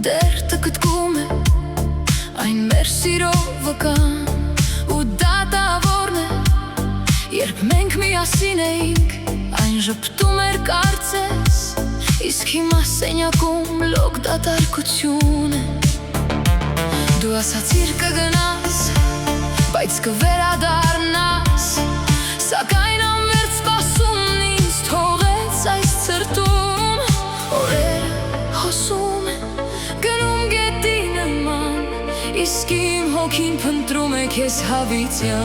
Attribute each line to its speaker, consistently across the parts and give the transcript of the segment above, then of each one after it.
Speaker 1: դեռ տկտկում է այն մեր սիրո վկան, ու դատավորն է, երբ մենք միասին էինք, այն ժպտում էր կարծես, իսկ հիմա սենյակում լոկ դատարկություն է։ Դու ասացիր կգնաս, բայց կվերադառնաս, սակայն անվերջ սպասումն ինձ թողեց այս ցրտում։ Օրերը հոսում են, գնում գետի նման, իսկ իմ հոգին փնտրում է քեզ հավիտյան։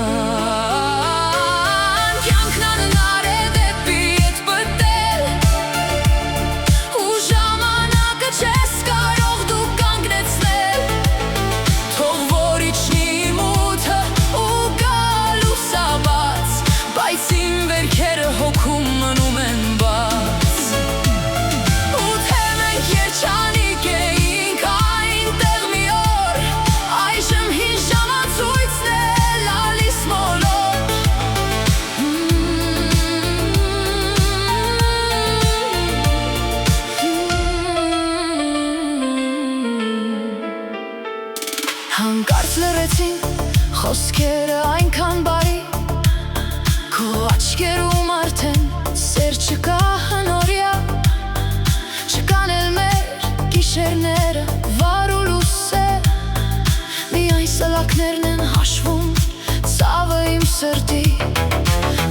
Speaker 1: Կյանքն անհնար է դեպի ետ պտել, ու ժամանակը չես կարող դու կանգնեցնել, թող որ իջնի մութը ու գա լուսաբաց, բայց իմ վերքերը հոգում մնում են բաց։ Ու թե մենք երջանիկ էինք այնտեղ մի օր, այժմ հին ժամացույցն է լալիս մոլոր։ Հանկարծ լռեցին խոսքերը այնքան բարի, քո աչքերում արդեն սեր չկա հնորյա, չկան էլ մեր գիշերները վար ու լուսեր, միայն սլաքներն են հաշվում ցավը իմ սրտի,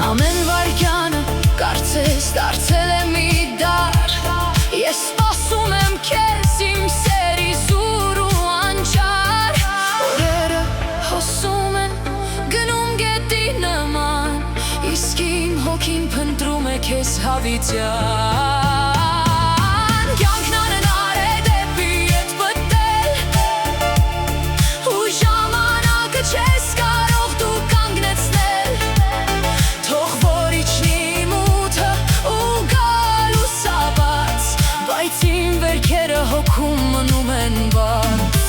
Speaker 1: ամեն վայրկյանը կարծես դարձել է մի դար, ես սպասում եմ քեզ իմ սերի զուր ու անճար։ Օրերը հոսում են, գնում գետի նման, իսկ իմ հոգին փնտրում է քեզ հավիտյան։ Կյանքն անհնար է դեպի ետ պտել, ու ժամանակը չես կարող դու կանգնեցնել, թող որ իջնի մութը ու գա լուսաբաց, բայց իմ վերքերը հոգում մնում են բաց։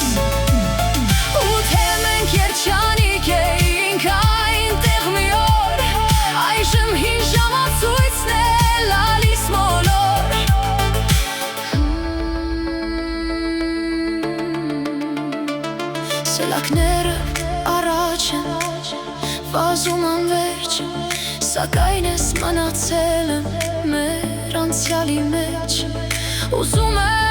Speaker 1: Ու թե մենք երջանիկ էինք այնտեղ մի օր, այժմ հին ժամացույցն է լալիս մոլոր։ Սլաքները առաջ են, վազում անվերջ, սակայն ես մնացել եմ մեր անցյալի մեջ, ուզում եմ